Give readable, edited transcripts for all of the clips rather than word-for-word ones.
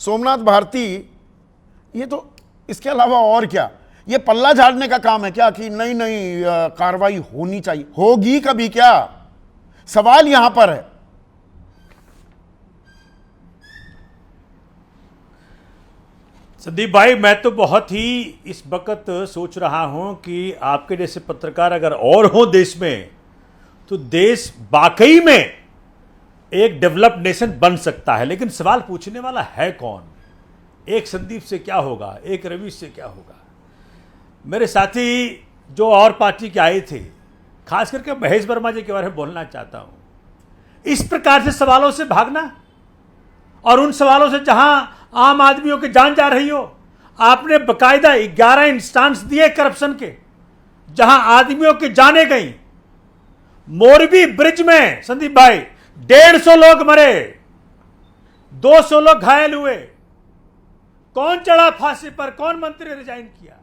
सोमनाथ भारती, ये तो इसके अलावा और क्या, ये पल्ला झाड़ने का काम है क्या कि नहीं नहीं कार्रवाई होनी चाहिए? होगी कभी क्या? सवाल यहां पर है। संदीप भाई, मैं तो बहुत ही इस वक्त सोच रहा हूं कि आपके जैसे पत्रकार अगर और हो देश में, तो देश वाकई में एक डेवलप्ड नेशन बन सकता है। लेकिन सवाल पूछने वाला है कौन? एक संदीप से क्या होगा, एक रवि से क्या होगा? मेरे साथी जो और पार्टी के आए थे, खास करके महेश वर्मा जी के बारे में बोलना चाहता हूं। इस प्रकार से सवालों से भागना, और उन सवालों से जहां आम आदमियों की जान जा रही हो, आपने बकायदा 11 इंस्टांस दिए करप्शन के, जहां आदमियों की जाने गई। मोरबी ब्रिज में संदीप भाई 150 लोग मरे, 200 लोग घायल हुए। कौन चढ़ा फांसी पर? कौन मंत्री रिजाइन किया?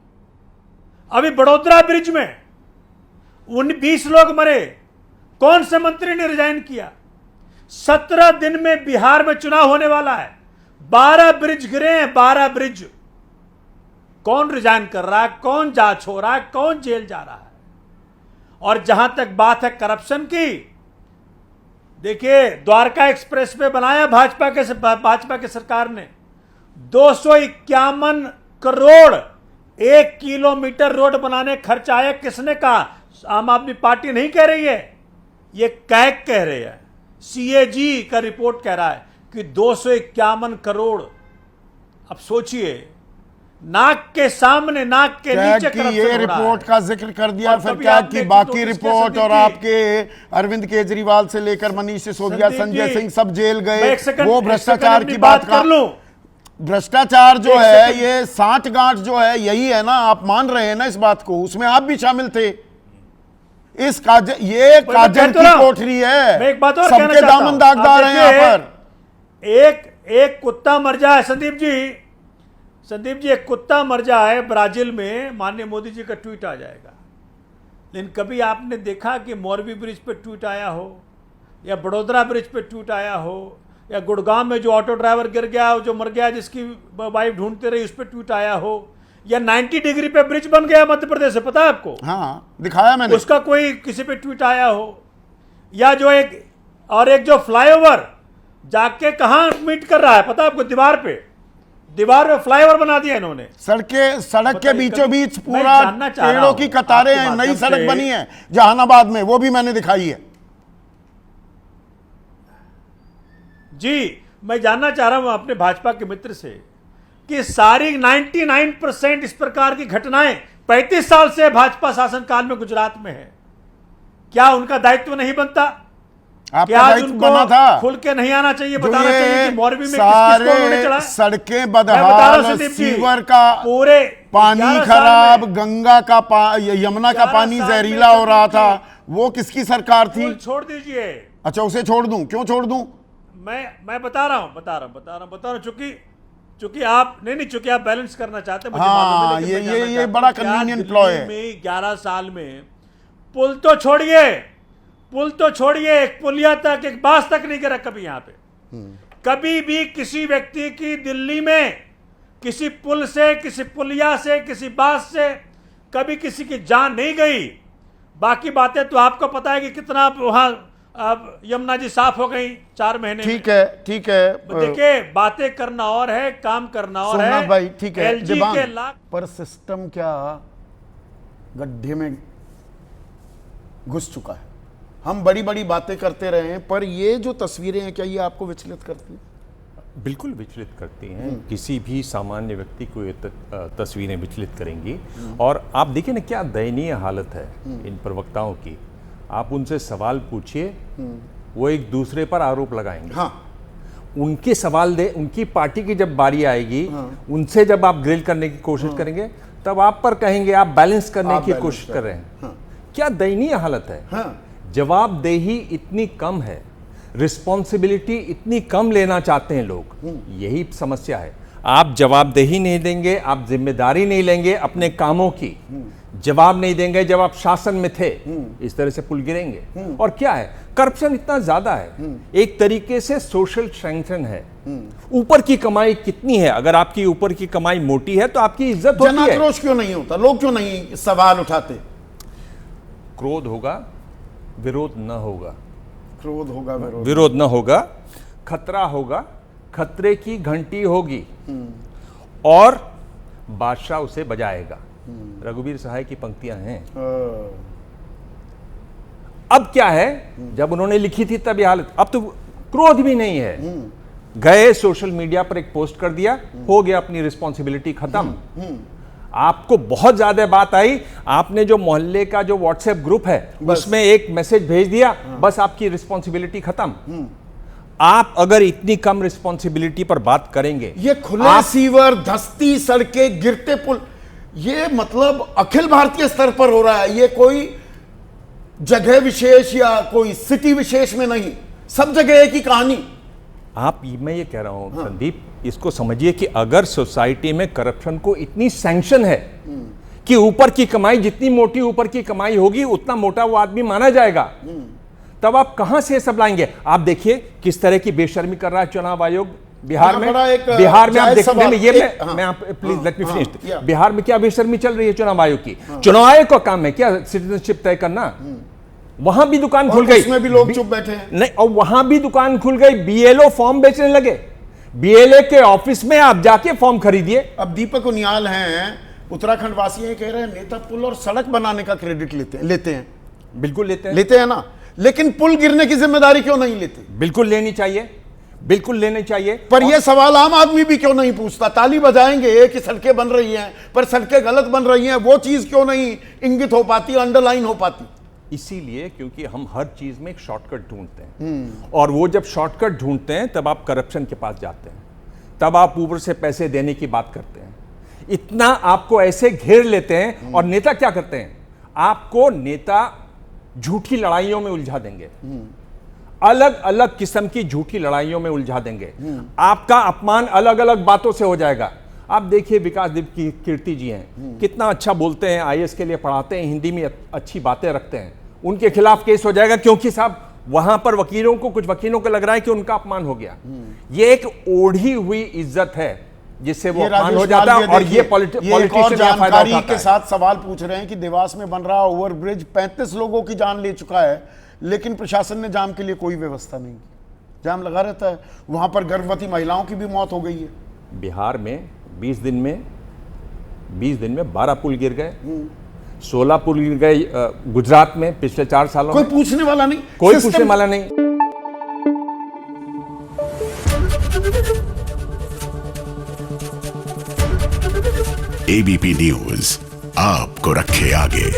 अभी बड़ोदरा ब्रिज में 20 लोग मरे, कौन से मंत्री ने रिजाइन किया? 17 दिन में बिहार में चुनाव होने वाला है, 12 ब्रिज गिरे हैं, 12 ब्रिज। कौन रिजाइन कर रहा है? कौन जांच हो रहा है? कौन जेल जा रहा है? और जहां तक बात है करप्शन की, देखिए द्वारका एक्सप्रेस वे बनाया भाजपा के सरकार ने, 251 करोड़ 1 किलोमीटर रोड बनाने खर्च आया। किसने कहा? आम आदमी पार्टी नहीं कह रही है, ये कैग कह रहे हैं। सीएजी का रिपोर्ट कह रहा है कि 251 करोड़। अब सोचिए, नाक के सामने, नाक के नीचे करप्शन ये रिपोर्ट का जिक्र कर दिया, फिर क्या कि बाकी रिपोर्ट और आपके अरविंद केजरीवाल से लेकर मनीष सिसोदिया, संजय सिंह सब जेल गए। वो भ्रष्टाचार की बात कर लूं। भ्रष्टाचार जो है, ये साठगांठ जो है, यही है ना? आप मान रहे हैं ना इस बात को? उसमें आप भी शामिल थे। इस ये काजल की कोठरी है, मैं एक बात और सबके दामन दागदार हैं यहां पर। एक कुत्ता मर जाए संदीप जी, एक कुत्ता मर जाए ब्राजील में, माननीय मोदी जी का ट्वीट आ जाएगा। लेकिन कभी आपने देखा कि मोरबी ब्रिज पे ट्वीट आया हो, या बड़ोदरा ब्रिज पे ट्वीट आया हो, या गुड़गांव में जो ऑटो ड्राइवर गिर गया, जो मर गया, जिसकी वाइफ ढूंढते रही, उस पर ट्वीट आया हो, या 90 डिग्री पे ब्रिज बन गया मध्य प्रदेश से, पता है आपको? हाँ, दिखाया मैंने। उसका कोई किसी पे ट्वीट आया हो, या जो एक जो फ्लाईओवर जाके कहां मीट कर रहा है, पता है आपको? दीवार पे फ्लाईओवर बना दिया इन्होंने। सड़क के बीचों बीच पूरा पेड़ों की कतारें हैं। नई सड़क बनी है जहानाबाद में, वो भी मैंने दिखाई है। जी, मैं जानना चाह रहा हूं अपने भाजपा के मित्र से कि सारी 99% इस प्रकार की घटनाएं 35 साल से भाजपा शासनकाल में गुजरात में है। क्या उनका दायित्व नहीं बनता? क्या आज उनको बना था? खुल के नहीं आना चाहिए, बताना चाहिए कि मोरबी में किस-किसको उन्होंने चढ़ाया? सड़कें बदहाल, सीवर का पूरे पानी खराब, गंगा का यमुना का पानी जहरीला हो रहा था। वो किसकी सरकार थी? छोड़ दीजिए। अच्छा, उसे छोड़ दूं? क्यों छोड़ दूं? मैं बता रहा हूं, चूंकि आप चूंकि आप बैलेंस करना चाहते हैं, मुझे हाँ, ये बड़ा कन्वीनियंट प्लॉय है। 11 साल में पुल तो छोड़िए, एक पुलिया तक, एक बास तक नहीं गिरा कभी यहां पे। कभी भी किसी व्यक्ति की दिल्ली में किसी पुल से, किसी पुलिया से, किसी बास से कभी किसी की जान नहीं गई। बाकी बातें तो आपको पता है कि कितना वहां अब यमुना जी साफ हो गई 4 महीने। ठीक है। देखिए, बातें करना और है, काम करना और है भाई। ठीक है, एलजी के पर सिस्टम क्या गड्ढे में घुस चुका है। हम बड़ी बड़ी बातें करते रहे हैं, पर ये जो तस्वीरें हैं, क्या ये आपको विचलित करती हैं? बिल्कुल विचलित करती हैं। किसी भी सामान्य व्यक्ति को ये तस्वीरें विचलित करेंगी। और आप देखिए ना, क्या दयनीय हालत है इन प्रवक्ताओं की। आप उनसे सवाल पूछिए, वो एक दूसरे पर आरोप लगाएंगे। हाँ। उनके सवाल दे, उनकी पार्टी की जब बारी आएगी, उनसे जब आप ग्रिल करने की कोशिश करेंगे, तब आप पर कहेंगे आप बैलेंस करने की कोशिश कर रहे हैं। क्या दयनीय हालत है। जवाबदेही इतनी कम है, रिस्पॉन्सिबिलिटी इतनी कम लेना चाहते हैं लोग, यही समस्या है। आप जवाबदेही नहीं देंगे, आप जिम्मेदारी नहीं लेंगे अपने कामों की, जवाब नहीं देंगे जब आप शासन में थे, इस तरह से पुल गिरेंगे। और क्या है, करप्शन इतना ज्यादा है, एक तरीके से सोशल सैंक्शन है। ऊपर की कमाई कितनी है, अगर आपकी ऊपर की कमाई मोटी है तो आपकी इज्जत होती है। जनाक्रोश क्यों नहीं होता, लोग क्यों नहीं सवाल उठाते? क्रोध होगा, विरोध न होगा। क्रोध होगा, विरोध न होगा, खतरा होगा, खतरे की घंटी होगी और बादशाह उसे बजाएगा। रघुवीर सहाय की पंक्तियां हैं। अब क्या है, जब उन्होंने लिखी थी तब ये हालत, अब तो क्रोध भी नहीं है। गए सोशल मीडिया पर एक पोस्ट कर दिया, हो गया, अपनी रिस्पॉन्सिबिलिटी खत्म। आपको बहुत ज्यादा बात आई, आपने जो मोहल्ले का जो व्हाट्सएप ग्रुप है उसमें एक मैसेज भेज दिया, बस आपकी रिस्पॉन्सिबिलिटी खत्म। आप अगर इतनी कम रिस्पॉन्सिबिलिटी पर बात करेंगे, ये खुले सीवर, धंसती सड़कें, गिरते पुल, ये मतलब अखिल भारतीय स्तर पर हो रहा है। ये कोई जगह विशेष या कोई सिटी विशेष में नहीं, सब जगह एक ही कहानी। मैं ये कह रहा हूं संदीप, इसको समझिए कि अगर सोसाइटी में करप्शन को इतनी सैंक्शन है कि ऊपर की कमाई, जितनी मोटी ऊपर की कमाई होगी उतना मोटा वो आदमी माना जाएगा, तब आप कहां से सब लाएंगे? आप देखिए किस तरह की बेशर्मी कर रहा है चुनाव आयोग बिहार में। बिहार में आप देखने में, ये मैं please let me finish. Bihar में क्या बेशर्मी चल रही है चुनाव आयोग की? चुनाव आयोग का काम है क्या सिटीजनशिप तय करना? वहां भी दुकान खुल गई, उसमें भी लोग चुप बैठे हैं। नहीं, और वहां भी दुकान खुल गई, बीएलओ फॉर्म बेचने लगे। बीएलए के ऑफिस में आप जाके फॉर्म खरीदिए। अब दीपक उनियाल हैं, उत्तराखंड वासी हैं, कह रहे हैं नेता पुल और सड़क बनाने का क्रेडिट लेते हैं। बिल्कुल लेते हैं ना, लेकिन पुल गिरने की जिम्मेदारी क्यों नहीं लेते? बिल्कुल लेनी चाहिए, बिल्कुल लेनी चाहिए। पर यह सवाल आम आदमी भी क्यों नहीं पूछता? ताली बजाएंगे कि सड़कें बन रही हैं, पर सड़कें गलत बन रही हैं, वो चीज क्यों नहीं इंगित हो पाती, अंडरलाइन हो पाती? इसीलिए क्योंकि हम हर चीज में एक शॉर्टकट ढूंढते हैं, और वो जब शॉर्टकट ढूंढते हैं तब आप करप्शन के पास जाते हैं, तब आप ऊपर से पैसे देने की बात करते हैं, इतना आपको ऐसे घेर लेते हैं। और नेता क्या करते हैं, आपको नेता झूठी लड़ाइयों में उलझा देंगे, अलग अलग किस्म की झूठी लड़ाइयों में उलझा देंगे। आपका अपमान अलग अलग बातों से हो जाएगा। आप देखिए विकास दीप की कीर्ति जी हैं, कितना अच्छा बोलते हैं, आईएएस के लिए पढ़ाते हैं, हिंदी में अच्छी बातें रखते हैं। उनके खिलाफ केस हो जाएगा क्योंकि साहब वहां पर वकीलों को, कुछ वकीलों को लग रहा है कि उनका अपमान हो गया। ये एक ओढ़ी हुई इज्जत है जिससे वो अपमान हो जाता है। और ये पॉलिटिशियन जानकारी के साथ सवाल पूछ रहे हैं कि देवास में बन रहा ओवरब्रिज 35 लोगों की जान ले चुका है, लेकिन प्रशासन ने जाम के लिए कोई व्यवस्था नहीं की। जाम लगा रहता है, वहां पर गर्भवती महिलाओं की भी मौत हो गई है। बिहार में 20 दिन में 12 पुल गिर गए, 16 पुल गिर गए गुजरात में पिछले 4 सालों में। कोई पूछने वाला नहीं, कोई पूछने वाला नहीं। एबीपी न्यूज आपको रखे आगे।